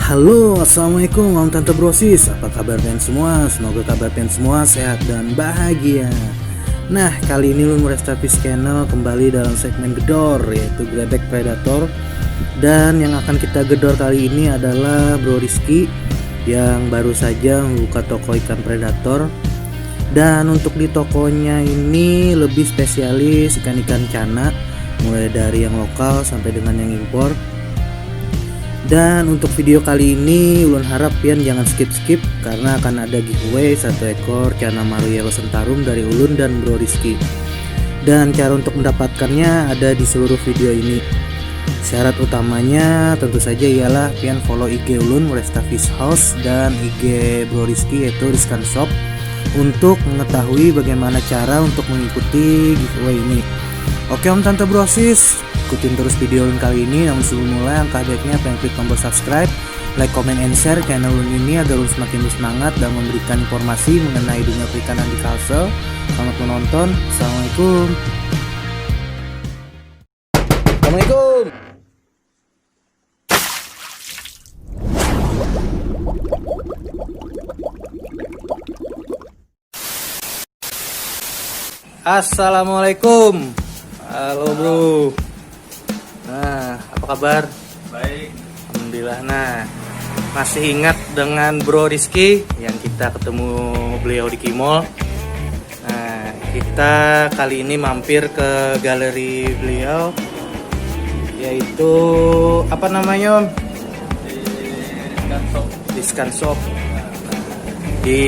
Halo, assalamualaikum Om Tante Brosis. Apa kabar kalian semua? Semoga kabar kalian semua sehat dan bahagia. Nah, kali ini Lun Restafis Channel kembali dalam segmen gedor, yaitu Gledek Predator. Dan yang akan kita gedor kali ini adalah Bro Rizky yang baru saja membuka toko ikan predator. Dan untuk di tokonya ini lebih spesialis ikan-ikan cana, mulai dari yang lokal sampai dengan yang impor. Dan untuk video kali ini Ulun harap pian jangan skip karena akan ada giveaway 1 ekor cana maru yellow sentarum dari Ulun dan Bro Rizky. Dan cara untuk mendapatkannya ada di seluruh video ini. Syarat utamanya tentu saja ialah pian follow IG Ulun Restafish House dan IG Bro Rizky yaitu Rizkan Shop untuk mengetahui bagaimana cara untuk mengikuti giveaway ini. Oke Om Tante Brosis, ikutin terus video kali ini. Namun sebelum mulai, angka baiknya pengen klik tombol subscribe, like, comment, and share channel ini agar semakin bersemangat dan memberikan informasi mengenai dunia perikanan di Kalsel. Selamat menonton. Assalamualaikum. Assalamualaikum. Assalamualaikum. Halo bro. Nah, apa kabar? Baik. Alhamdulillah. Nah, masih ingat dengan Bro Rizky yang kita ketemu beliau di Kimol. Nah, kita kali ini mampir ke galeri beliau, yaitu apa namanya Om? Di Rizkan Shop. Di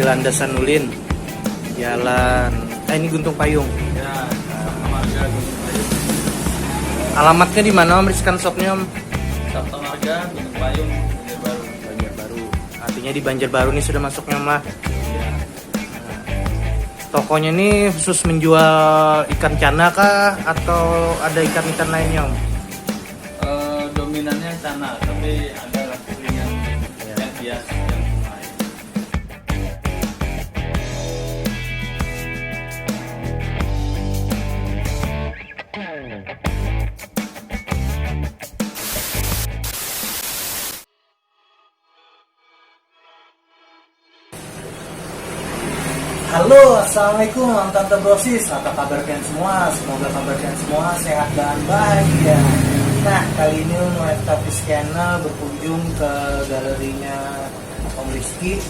Landasan Ulin, Jalan ini Guntung Payung. Ya, Marga Guntung Payung. Alamatnya di mana Om Rizkan Shopnya Om? Sabta Marga Guntung Payung, Banjarbaru. Banjarbaru. Artinya di Banjarbaru nih sudah masuknya Om lah. Ya. Tokonya ini khusus menjual ikan cana kah atau ada ikan-ikan lainnya Om? Dominannya cana, tapi ada yang biasa yang lain. Halo, assalamualaikum Om Tante Brosis. Apa kabar kalian semua? Semoga kabar kalian semua sehat dan bahagia. Nah, kali ini Lun Restafis Channel berkunjung ke galerinya Om Rizky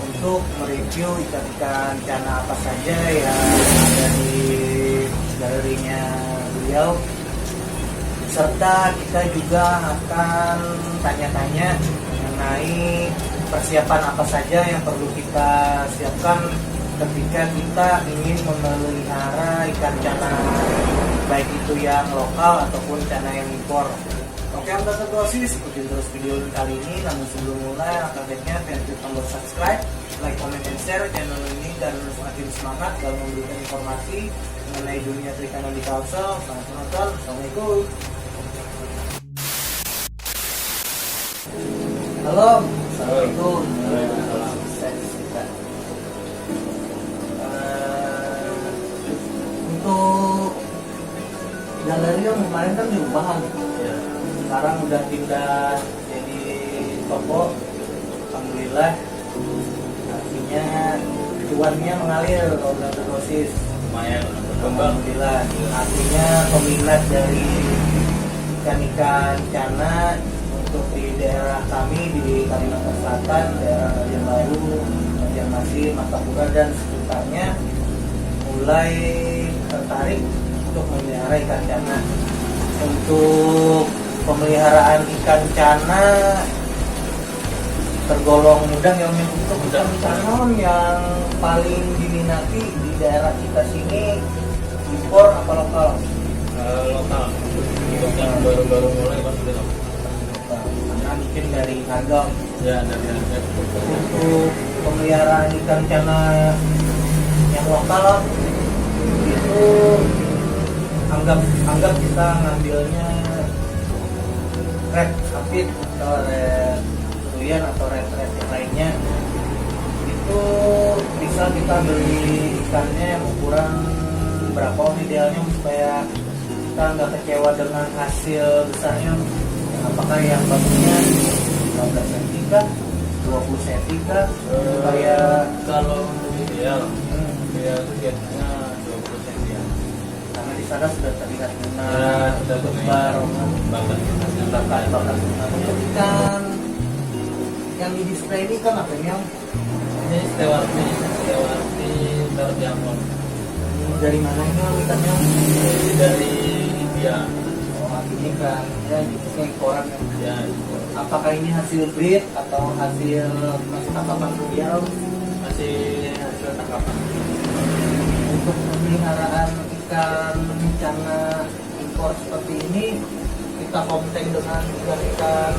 untuk mereview ikan-ikan cana apa saja yang ada di galerinya beliau. Serta kita juga akan tanya-tanya mengenai persiapan apa saja yang perlu kita siapkan ketika kita ingin memelihara ikan cana, baik itu yang lokal ataupun cana yang impor. Oke Om Tante Brosis, ikutin terus video kali ini. Namun sebelum mulai, angka baiknya kalian klik tombol subscribe, like, comment, and share channel ini dan semakin semangat dalam memberikan informasi mengenai dunia perikanan di Kalsel. Selamat menonton. Assalamualaikum. Halo. Assalamualaikum. Untuk galeri yang kemarin kan diubahan. Ya. Sekarang udah pindah jadi toko. Alhamdulillah. Artinya cuannya mengalir kalau Tante Brosis. Lumayan berkembang. Alhamdulillah. Artinya peminat dari ikan-ikan cana untuk di daerah kami di Kalimantan Selatan, daerah Banjarbaru, Banjarmasin, Martapura dan sekitarnya mulai tertarik untuk memelihara ikan cana. Untuk pemeliharaan ikan cana tergolong mudah ya Om. Untuk ikan canon yang paling diminati di daerah kita sini, impor apa lokal? Lokal. Untuk yang baru-baru mulai pasti lokal. Karena mungkin dari harga. Ya, dari harga. Untuk pemeliharaan ikan cana yang lokal itu anggap kita ngambilnya red sapit atau red ruyan atau red yang lainnya, itu bisa kita beli ikannya ukuran berapa idealnya supaya kita nggak kecewa dengan hasil besarnya. Apakah yang bagusnya 15 cm kah, 20 cm kah, supaya kalau ideal itu biasanya 20 cm ya. karena di sana sudah terlihat bunga, sudah kembar, bakat. ikan yang di display ini kan apa yang Ini stewarti terjangkau. dari mana ini Om, ikannya? Ini dari India. Oh, ini kan ya jenisnya koran ya. Ya, Apakah ini hasil breed atau hasil masih tangkapan dia Om? masih hasil tangkapan. Untuk pemeliharaan ikan cana impor seperti ini kita kompeten dengan ikan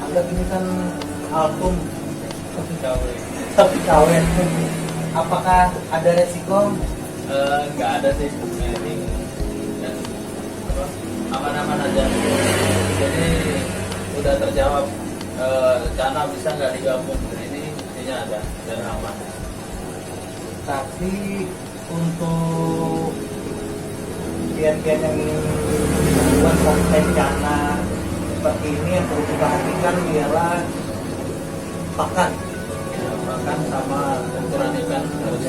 anggap ini kan alkum tapi kawin. Apakah ada resiko? Nggak ada sih. Ini ya, aman-aman aja. Jadi udah terjawab. Cana bisa nggak digabung? Ini intinya ada dan aman. Tapi untuk klien-klien yang membuat konten cana seperti ini yang perlu diperhatikan ialah pakan. Ya, makan sama ukuran ikan harus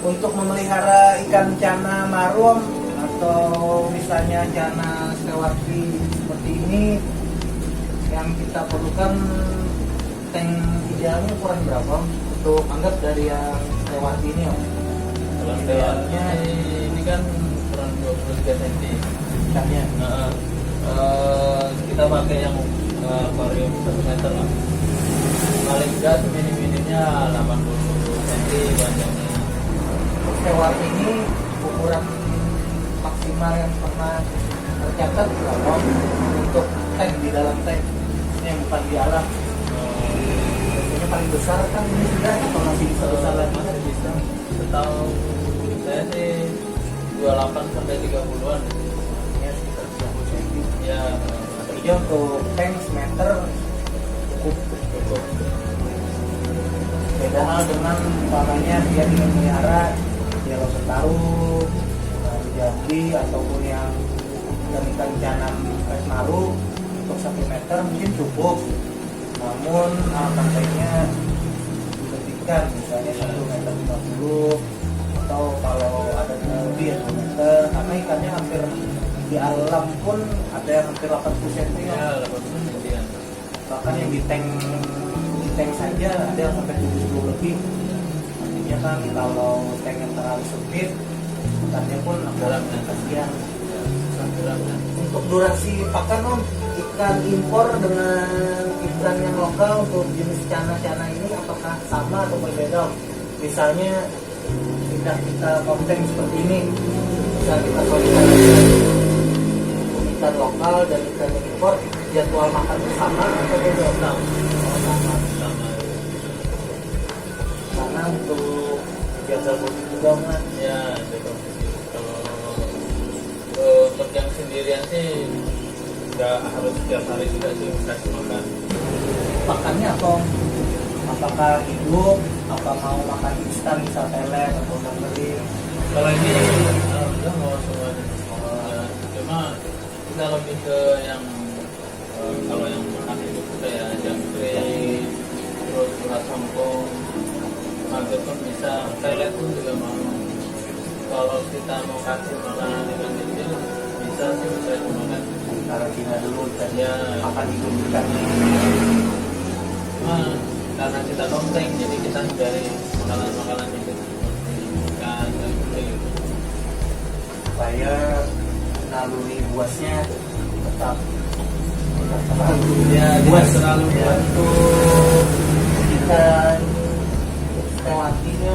Untuk memelihara ikan cana marum atau misalnya cana stewarti seperti ini, yang kita perlukan tank idealnya ukuran berapa untuk anggap dari yang stewarti ini Om? Kalau idealnya ini kan ukuran 23 cm Ikannya kita pakai yang akuarium 1 meter lah. Paling enggak minim-minimnya 80 cm panjangnya. stewarti ini ukuran maksimal yang pernah tercatat berapa untuk tank di dalam tank ini yang bukan di alam? Biasanya paling besar kan ini sudah atau masih bisa besar lagi? Masih bisa. Setahu saya sih 28 sampai 30-an. Ya sekitar 30 cm. Ya, Jadi untuk tank semeter cukup. Beda hal dengan umpamanya dia ingin melihara Yellow Setaru, Jambi ataupun yang ikan canam Maru untuk 1 meter mungkin cukup. Namun pantainya diberikan misalnya 1 meter 50 atau kalau ada lebih ya 2 meter karena ikannya hampir di alam pun ada yang hampir 80 cm ya 80 cm. bahkan yang di tank saja ada yang sampai 70 lebih. Artinya kan kalau tank yang terlalu sempit ikannya pun akan kasihan. Untuk durasi pakan Om, ikan impor dengan ikan yang lokal untuk jenis cana-cana ini apakah sama atau berbeda Om? Misalnya kita konten seperti ini, bisa kita kombinasikan ikan lokal dan ikan impor, jadwal makan bersama atau beda? Sama. Karena untuk jaga bodi juga kan. Ya, cukup. Kalau untuk yang sendirian sih nggak harus setiap hari juga sih kasih makan. Makannya apa? Apakah hidup? Apa mau makan instan misal pelet atau kering? Kalau ini alhamdulillah mau semuanya. Cuma kita lebih ke yang kalau yang makan itu kayak jangkrik, terus ulat sempong, maggot pun bisa, pelet pun juga mau. Kalau kita mau kasih makanan ikan kecil bisa sih, bisa dimakan. Karantina dulu dan Ya, makan hidup ikannya. cuma karena kita konten jadi kita dari makanan-makanan itu seperti ikan dan gitu. Supaya naluri buasnya tetap Ya buat tidak terlalu buat untuk ikan lewatinya.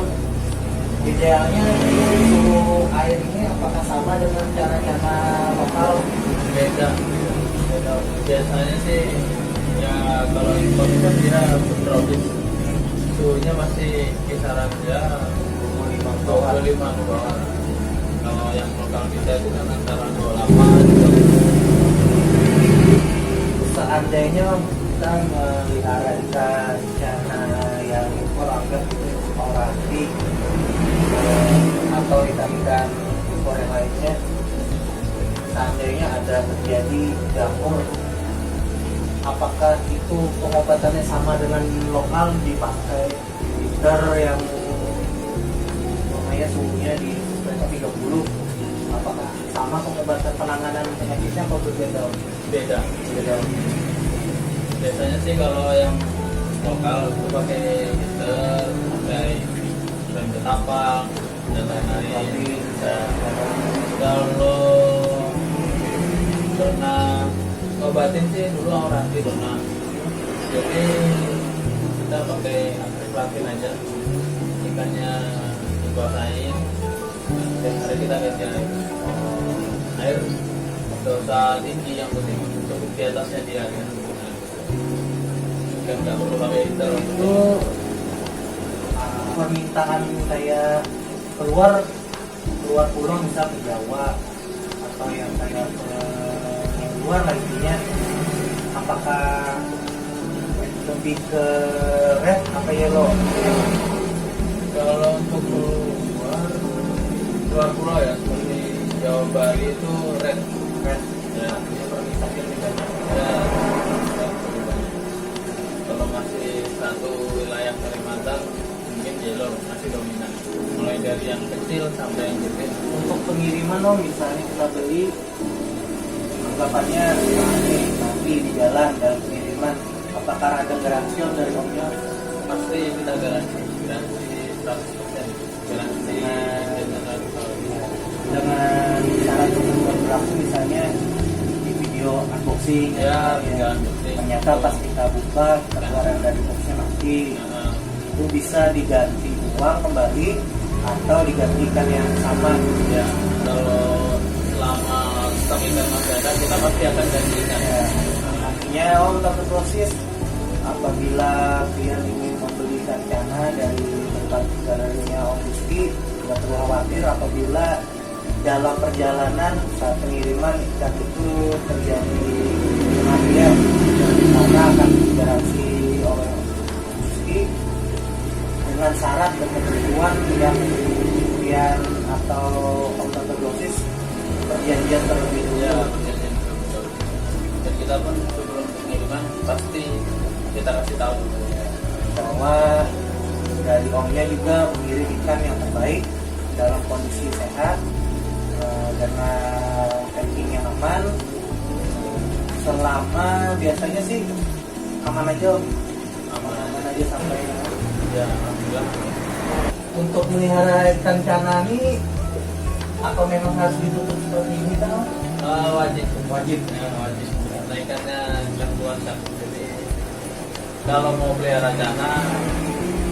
Idealnya suhu air ini apakah sama dengan cara-cara lokal? beda. Biasanya sih ya kalau impor kan dia subtropis, suhunya masih kisaran ya 25 ke bawah. Kalau yang lokal kita itu kan antara 28 gitu. Seandainya kita melihara ikan cana yang impor, anggap itu orasi atau ikan-ikan impor yang lainnya, seandainya ada terjadi jamur, apakah itu pengobatannya sama dengan lokal, dipakai liter yang namanya suhunya di 30, apakah sama pengobatan penanganan penyakitnya atau berbeda? Beda. Biasanya sih kalau yang lokal itu pakai heater, pakai rem ketapang dan lain-lain. Kalau dona obatin sih dulu orasi dona, jadi kita pakai akriflatin aja, ikannya dikuasain, dan hari kita ganti air nggak usah tinggi, yang penting cukup di atasnya dia kan, kan nggak perlu pakai heater. Itu permintaan kayak keluar pulau misal ke Jawa atau yang kayak ke yang luar lah intinya, apakah lebih ke red apa yellow? Kalau untuk luar pulau ya seperti Jawa Bali itu red ya, Permintaan lebih banyak. ya, lebih banyak. Kalau masih satu wilayah Kalimantan mungkin yellow masih dominan, mulai dari yang kecil sampai yang gede. Untuk pengiriman misalnya kita beli, anggapannya nanti di jalan dalam pengiriman, apakah ada garansi dari omnya? Pasti kita garansi 100%, garansi dengan syarat untuk berlaku misalnya di video unboxing ya, video unboxing. ternyata pas kita buka keluaran dari boxnya mati, itu bisa diganti uang kembali atau digantikan yang sama. Ya, kalau selama stok ikan masih ada, kita pasti akan gantikan. Ya, artinya Tante Proses, apabila klien ingin membeli ikan cana dari tempat galerinya Om Rizky, tidak perlu khawatir apabila dalam perjalanan saat pengiriman ikan itu terjadi kematian, karena akan digaransi oleh Om Rizky dengan syarat dan ketentuan yang klien atau Om Tante Proses perjanjian terlebih dulu. Ya, perjanjian betul. Dan kita pun sebelum pengiriman pasti kita kasih tahu bahwa dari omnya juga mengirim ikan yang terbaik dalam kondisi sehat, dengan packing yang aman, selama biasanya sih aman aja Om. Aman aja sampai ya, alhamdulillah. untuk melihara ikan cana ini apa memang harus ditutup seperti ini kan? Wajib ya, wajib karena ikannya ikan buatan, jadi kalau mau pelihara cana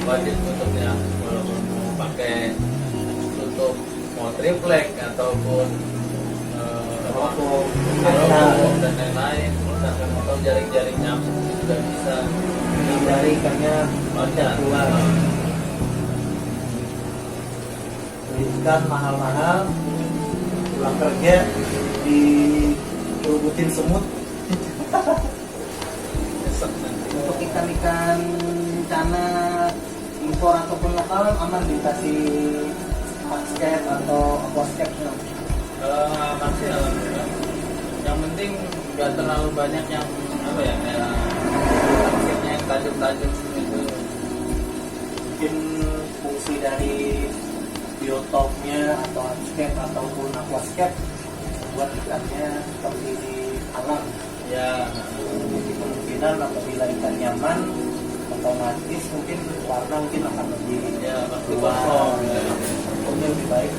wajib tutupnya, walaupun mau pakai tutup mau triplek ataupun rokok dan lain-lain, atau jaring-jaring nyamuk juga bisa Dari ikannya banyak keluar. Ikan mahal-mahal, pulang kerja dirubutin semut. nyesek nanti. Untuk ikan-ikan cana impor ataupun lokal aman dikasih basket atau aquascape. Masih alhamdulillah. Yang penting nggak terlalu banyak yang apa ya, kayak aksesnya yang tajuk-tajuk gitu. Mungkin fungsi dari biotopnya atau aquascape ataupun aquascape buat ikannya seperti di alam. Ya, Jadi kemungkinan apabila ikan nyaman, otomatis mungkin warna mungkin akan lebih ya pasti keluar, kosong. Ya. Kosongnya lebih baik.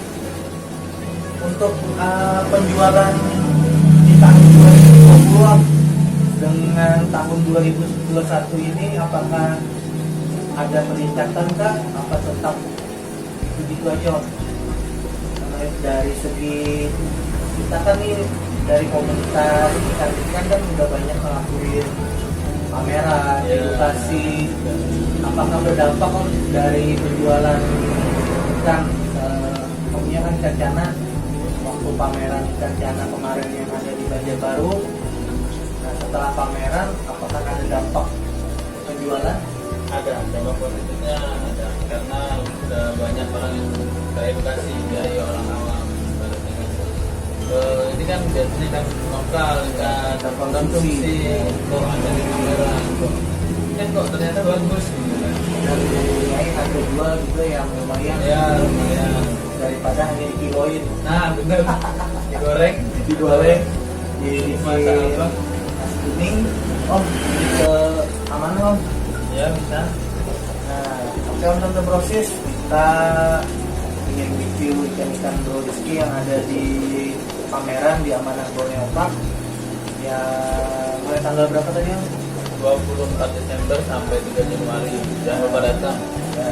Untuk penjualan di tahun 2020 dengan tahun 2021 ini apakah ada peningkatan kah? Apa tetap begitu aja Om? Karena dari segi kita kan nih dari komunitas ikan kan udah banyak ngelakuin pameran, edukasi. Apakah berdampak Om dari penjualan ikan? Omnya kan ikan cana, waktu pameran ikan cana kemarin yang ada di Banjarbaru. Nah setelah pameran, apakah ada dampak penjualan? Ada dampak positifnya, ada, karena udah banyak orang yang teredukasi dari orang awam. Ini kan biasanya kan lokal, kan konsumsi, kok ada di pameran, kan kok ternyata bagus gitu kan. Dan mempunyai harga jual juga yang lumayan, Ya lumayan. daripada hanya dikiloin. Nah bener, digoreng, dimasak apa? nasi kuning. Om, ke aman Om. Ya bisa. Nah, oke Om Tante Brosis, kita ingin review ikan-ikan Bro Rizky yang ada di pameran di Amanah Borneo Park. Ya, mulai tanggal berapa tadi Om? 24 Desember sampai 3 Januari. Jangan lupa datang. Ya.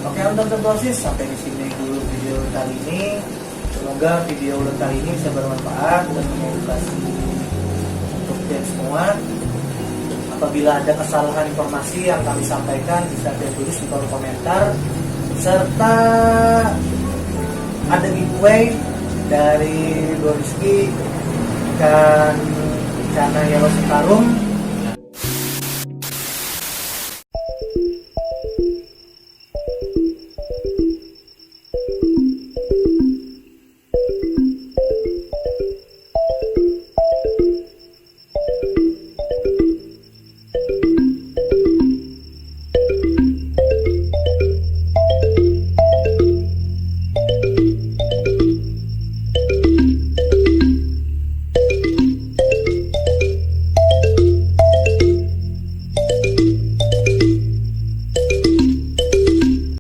Oke Om Tante Brosis, sampai di sini dulu video kali ini. Semoga video kali ini bisa bermanfaat dan mengedukasi untuk kalian semua. Apabila ada kesalahan informasi yang kami sampaikan, bisa ditulis di kolom komentar. Serta ada giveaway dari Bro Rizky ikan cana yellow sekarung